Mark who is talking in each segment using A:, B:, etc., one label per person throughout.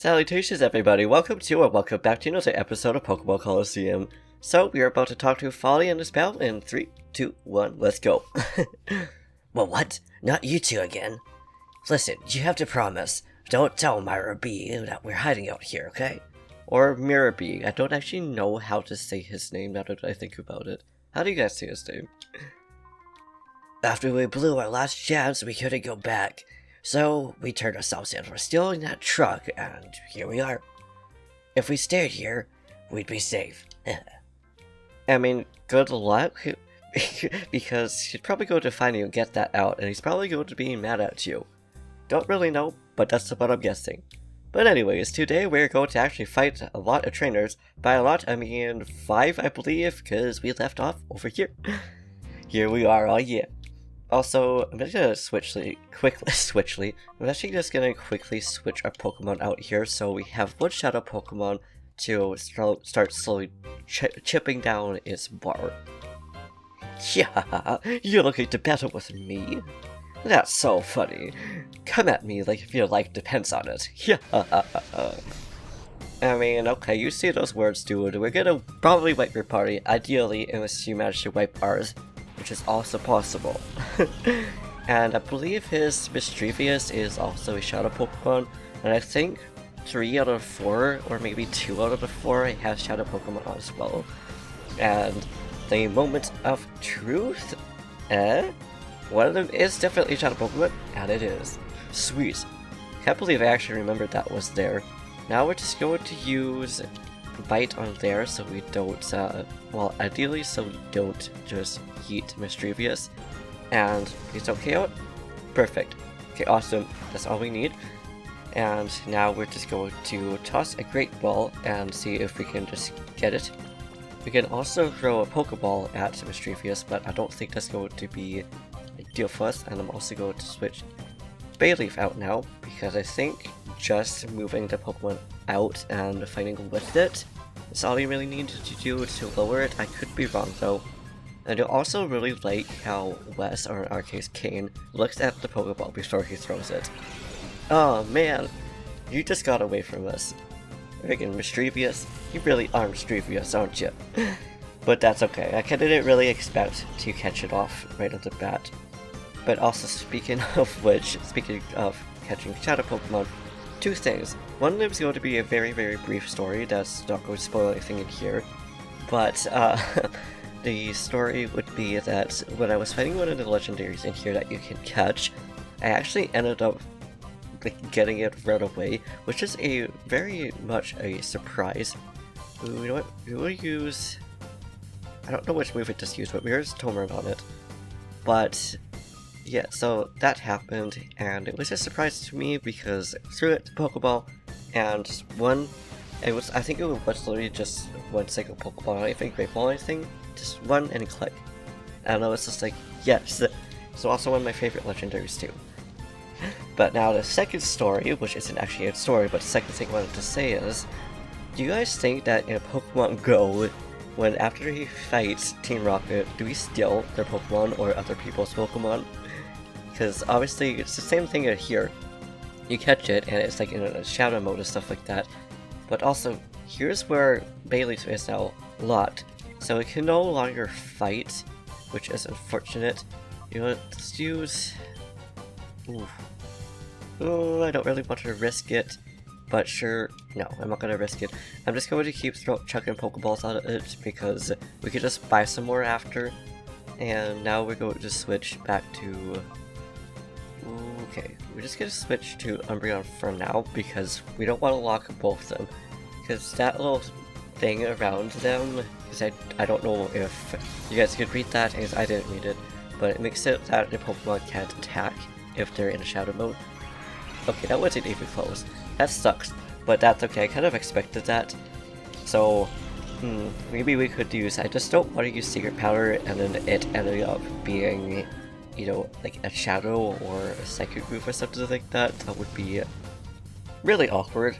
A: Salutations everybody, welcome to or welcome back to another episode of Pokemon Colosseum. So, we are about to talk to Folly and his pal in 3, 2, 1, let's go.
B: Well, what? Not you two again? Listen, you have to promise. Don't tell Myra B that we're hiding out here, okay?
A: Or Miraby, I don't actually know how to say his name now that I think about it. How do you guys say his name?
B: After we blew our last chance, we couldn't go back. So, we turned ourselves in for stealing that truck, and here we are. If we stayed here, we'd be safe.
A: I mean, good luck, because he's probably going to find you and get that out, and he's probably going to be mad at you. Don't really know, but that's what I'm guessing. But anyways, today we're going to actually fight a lot of trainers. By a lot, I mean 5, I believe, because we left off over here. Here we are, oh yeah. Also, I'm just gonna I'm actually just gonna quickly switch our Pokemon out here so we have one Shadow Pokemon to start slowly chipping down its bar. Yeah, you're looking to battle with me? That's so funny. Come at me like if your life depends on it. Yeah. I mean, okay, you see those words, dude. We're gonna probably wipe your party, ideally, unless you manage to wipe ours, which is also possible. And I believe his Mischievous is also a Shadow Pokemon, and I think 3 out of 4, or maybe 2 out of the 4, has Shadow Pokemon as well. And the Moment of Truth? One of them is definitely Shadow Pokemon, and it is. Sweet. Can't believe I actually remembered that was there. Now we're just going to use Bite on there so we don't, well, ideally so we don't just yeet Mischievous. And it's okay out? Perfect. Okay, awesome. That's all we need. And now we're just going to toss a Great Ball and see if we can just get it. We can also throw a Pokeball at Mischievous, but I don't think that's going to be ideal for us. And I'm also going to switch Bayleaf out now, because I think just moving the Pokemon out and fighting with it is all you really need to do to lower it. I could be wrong though. And I also really like how Wes, or in our case Caine, looks at the Pokeball before he throws it. Oh man, you just got away from us. Friggin' Mischievous, you really are mischievous, aren't you? But that's okay, I didn't really expect to catch it off right off the bat. But also speaking of catching Shadow Pokemon, 2 things. One of them is going to be a very, very brief story that's not going to spoil anything in here. But, the story would be that when I was fighting one of the legendaries in here that you can catch, I actually ended up getting it right away, which is a very much a surprise. Ooh, you know what? We will use... I don't know which move it just used, but here's Tomer on it. But yeah, so that happened, and it was a surprise to me because I threw it to Pokeball, and just one, I think it was literally just one single Pokeball, not even Great Ball or anything, just one and a click. And I was just like, yes! So also one of my favorite legendaries too. But now the second story, which isn't actually a story, but the second thing I wanted to say is, do you guys think that in Pokemon Go, when after he fights Team Rocket, do we steal their Pokemon or other people's Pokemon? Because obviously it's the same thing here. You catch it and it's like in a shadow mode and stuff like that. But also, here's where Bayleaf is now locked. So it can no longer fight, which is unfortunate. You know what, let's use... Ooh. Oh, I don't really want to risk it. But sure, no, I'm not going to risk it. I'm just going to keep chucking Pokeballs out of it because we could just buy some more after. And now we're going to switch back to... Okay, we're just going to switch to Umbreon for now because we don't want to lock both of them. Because that little thing around them, because I don't know if you guys could read that, because I didn't read it, but it makes it that the Pokemon can't attack if they're in a shadow mode. Okay, that wasn't even close. That sucks, but that's okay, I kind of expected that. So, maybe we could use, I just don't want to use Secret Powder and then it ended up being, you know, like a Shadow or a Psychic move or something like that. That would be really awkward.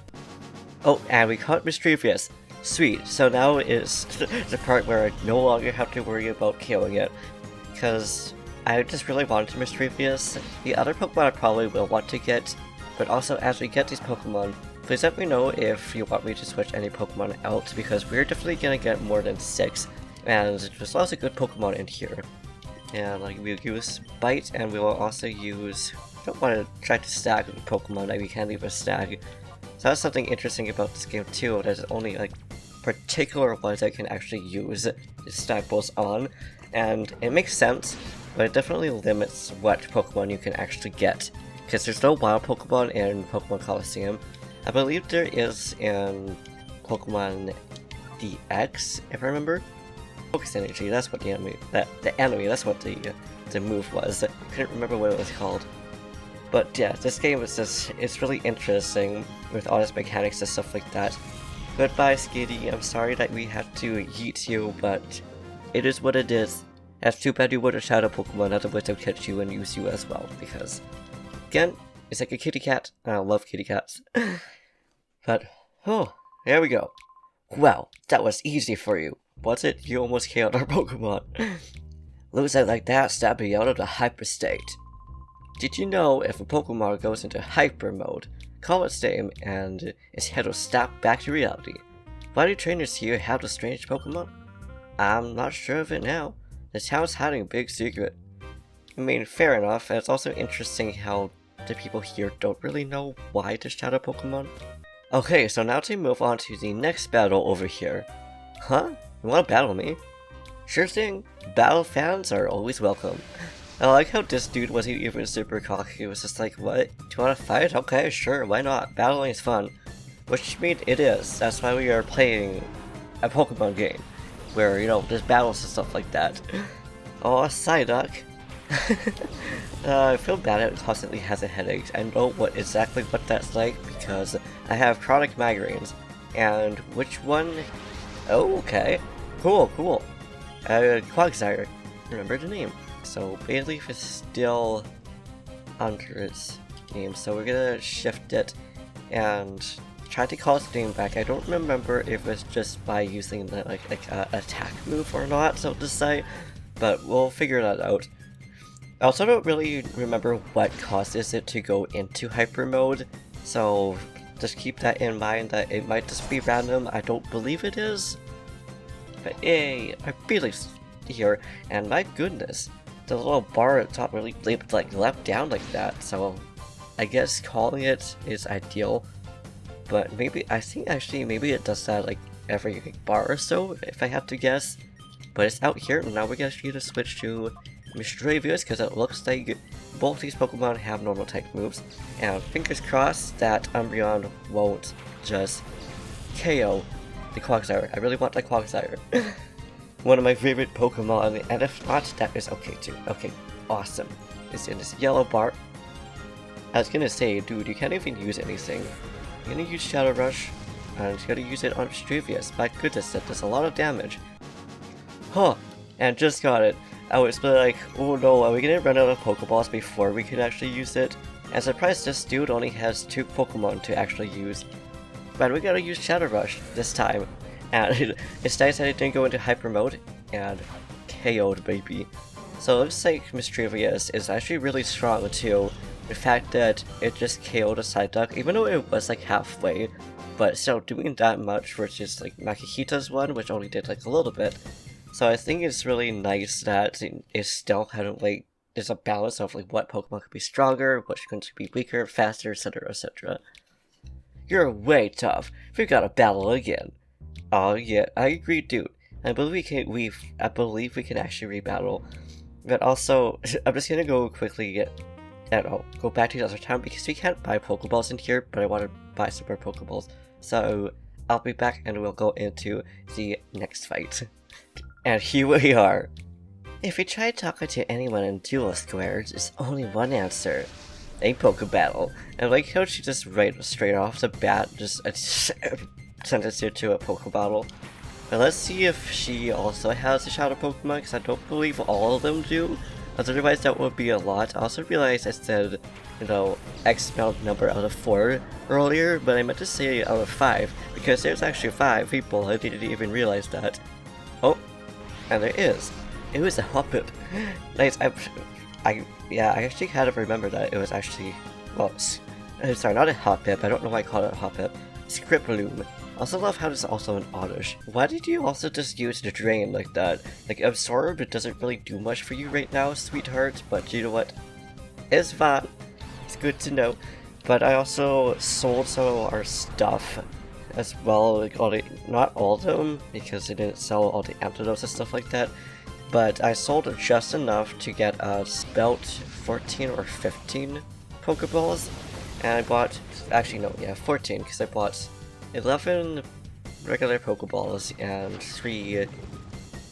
A: Oh, and we caught Mischievous. Sweet, so now is the part where I no longer have to worry about killing it. Because I just really wanted Mischievous. The other Pokemon I probably will want to get, but also as we get these Pokemon, please let me know if you want me to switch any Pokemon out, because we're definitely gonna get more than 6, and there's lots of good Pokemon in here. And like, we'll use Bite, and we will also use... I don't want to try to stack Pokemon that we can't even stack. So that's something interesting about this game too, there's only like particular ones I can actually use to stack those on, and it makes sense, but it definitely limits what Pokemon you can actually get, because there's no wild Pokemon in Pokemon Colosseum. I believe there is in Pokemon DX, if I remember. Focus Energy, that's what the enemy, that's what the move was. I couldn't remember what it was called. But yeah, this game is just, it's really interesting with all its mechanics and stuff like that. Goodbye, Skitty, I'm sorry that we had to yeet you, but it is what it is. That's too bad you were a shadow Pokemon, otherwise I would catch you and use you as well, because, again, it's like a kitty cat, and I love kitty cats. But, oh, there we go. Wow, that was easy for you, was it? You almost killed our Pokemon. Losing like that snapped me out of the hyper state. Did you know if a Pokemon goes into hyper mode, call its name and its head will snap back to reality? Why do trainers here have the strange Pokemon? I'm not sure of it now. The town's hiding a big secret. I mean, fair enough, and it's also interesting how the people here don't really know why there's shadow Pokemon. Okay, so now to move on to the next battle over here. Huh? You wanna battle me? Sure thing. Battle fans are always welcome. I like how this dude wasn't even super cocky. He was just like, what? Do you want to fight? Okay, sure, why not? Battling is fun. Which I mean, it is. That's why we are playing a Pokemon game. Where, you know, there's battles and stuff like that. Oh, Psyduck. I feel bad it constantly has a headache. I know exactly what that's like because I have chronic migraines. And which one? Oh, okay. Cool. Quagsire. Remember the name. So Bayleaf is still under its name, so we're gonna shift it and try to call its name back. I don't remember if it's just by using the attack move or not, so to say, but we'll figure that out. I also don't really remember what causes it to go into hyper mode, so just keep that in mind that it might just be random. I don't believe it is, but hey, I Bayleaf's here, and my goodness. The little bar at the top really left down like that, so I guess calling it is ideal. But maybe, I think actually maybe it does that like every bar or so, if I have to guess. But it's out here, and now we're gonna need to switch to Mischievous, because it looks like both these Pokemon have normal type moves. And fingers crossed that Umbreon won't just KO the Quagsire. I really want that Quagsire. One of my favorite Pokemon, and if not, that is okay too. Okay, awesome. It's in this yellow bar. I was gonna say, dude, you can't even use anything. You're gonna use Shadow Rush, and you're gonna use it on Mischievous. My goodness, that does a lot of damage. Huh, and just got it. I was like, oh no, are we gonna run out of Pokeballs before we can actually use it? And surprised this dude only has 2 Pokemon to actually use. But we gotta use Shadow Rush this time. And it's nice that it didn't go into hyper mode and KO'd baby. So it looks like Mischievous is actually really strong too. The fact that it just KO'd a Psyduck, even though it was like halfway, but still doing that much versus like Makihita's one, which only did like a little bit. So I think it's really nice that it's still kind of like, there's a balance of like what Pokemon could be stronger, what's going to be weaker, faster, etc, etc. You're way tough. We gotta battle again. Oh yeah, I agree, dude. I believe we can actually rebattle. But also, I'm just gonna go quickly go back to the other town because we can't buy Pokeballs in here, but I want to buy some more Pokeballs. So I'll be back and we'll go into the next fight. And here we are. If you try talking to anyone in Duel Square, there's only one answer. A Pokebattle. And like how she just right straight off the bat just sentenced you to a Pokebottle. But let's see if she also has a Shadow Pokemon, because I don't believe all of them do. Otherwise that would be a lot. I also realized I said, you know, X amount number out of 4 earlier, but I meant to say out of 5, because there's actually 5 people. I didn't even realize that. Oh, and there is. It was a Hoppip. Nice. I actually kind of remember that it was actually, well, sorry, not a hot pip. I don't know why I call it a hot pip. Script Loom. I also love how this is also an oddish. Why did you also just use the drain like that? Like, absorb, it doesn't really do much for you right now, sweetheart, but you know what? It's fine. It's good to know. But I also sold some of our stuff as well, like not all of them, because I didn't sell all the antidotes and stuff like that, but I sold just enough to get us about 14 or 15 Pokeballs, and I bought, actually no, yeah, 14, because I bought 11 regular Pokeballs and 3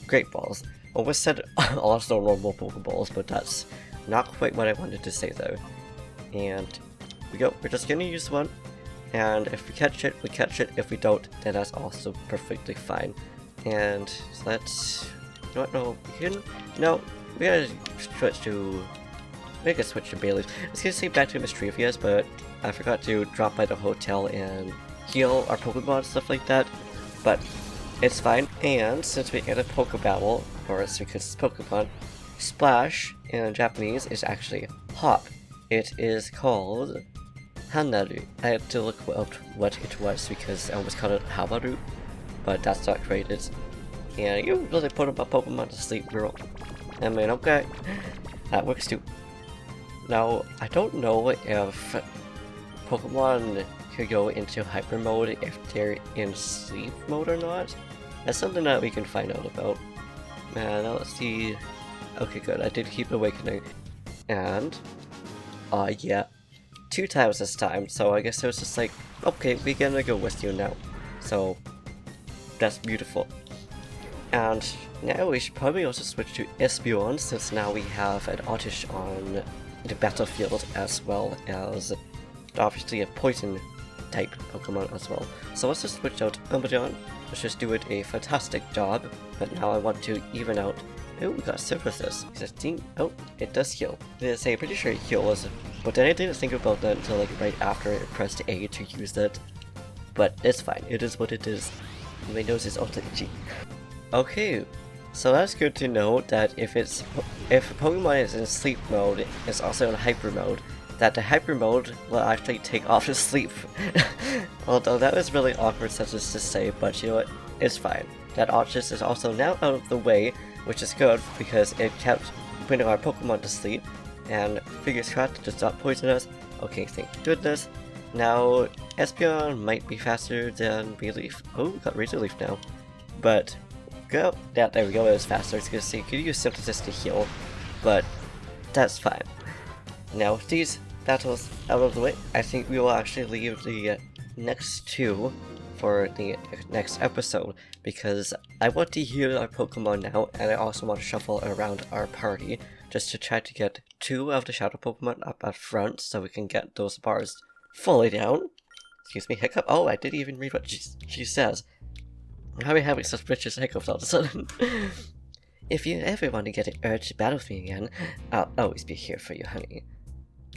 A: Great Balls. Almost said also normal Pokeballs, but that's not quite what I wanted to say though. And we go, we're just gonna use one, and if we catch it, we catch it. If we don't, then that's also perfectly fine. And so let's, you know what, no, we gotta switch to, Bailey's. I was gonna say back to Mischievous, but I forgot to drop by the hotel and heal our Pokemon and stuff like that, but it's fine. And since we get a Pokeball, or as because it's Pokemon, Splash in Japanese is actually hop. It is called Hanaru. I had to look up what it was because I almost called it Hamaru, but that's not created. And you really put my Pokemon to sleep, girl. I mean, okay, that works too. Now, I don't know if Pokemon could go into hyper mode if they're in sleep mode or not. That's something that we can find out about. And now let's see. Okay, good. I did keep awakening. And, yeah. 2 times this time, so I guess it was just like, okay, we're gonna go with you now. So, that's beautiful. And now we should probably also switch to Espeon, since now we have an Oddish on the battlefield, as well as obviously a poison type Pokemon as well. So let's just switch out Umbreon, which is doing a fantastic job, but now I want to even out. Oh, we got Synthesis. Oh, it does heal. I'm pretty sure it heals, but then I didn't think about that until like right after I pressed A to use it. But it's fine, it is what it is. My nose is ultra itchy. Okay, so that's good to know that if Pokemon is in sleep mode, it's also in hyper mode, that the hyper mode will actually take off the sleep. Although that was really awkward sentence to say, but you know what, it's fine. That Oddish is also now out of the way, which is good because it kept putting our Pokemon to sleep, and fingers crossed it does not poison us. Okay, thank goodness. Now, Espeon might be faster than Beleaf. Oh, we got Razor Leaf now. But, go. Yeah, there we go, it was faster. I was gonna say, could use Synthesis to heal, but that's fine. Now, with these battles out of the way, I think we will actually leave the next 2 for the next episode, because I want to heal our Pokemon now, and I also want to shuffle around our party just to try to get 2 of the Shadow Pokemon up at front so we can get those bars fully down. Excuse me, hiccup. Oh, I didn't even read what she says. How are we having suspicious hiccups all of a sudden? If you ever want to get an urge to battle with me again, I'll always be here for you, honey.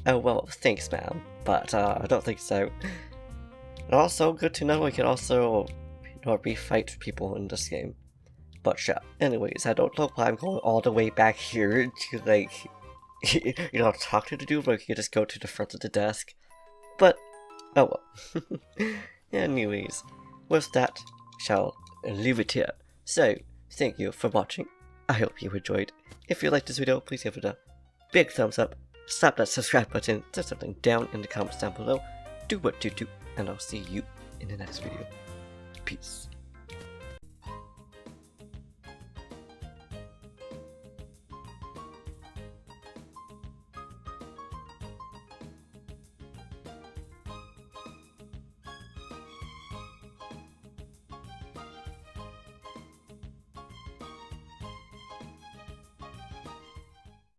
A: Oh, well, thanks, ma'am, but I don't think so. And also, good to know we can also, refight people in this game. But yeah, anyways, I don't know why I'm going all the way back here to, like, talk to the dude, but you can just go to the front of the desk. But, oh well. Anyways, with that, shall leave it here. So, thank you for watching. I hope you enjoyed. If you liked this video, please give it a big thumbs up. Slap that subscribe button, say something down in the comments down below. Do what you do, and I'll see you in the next video. Peace.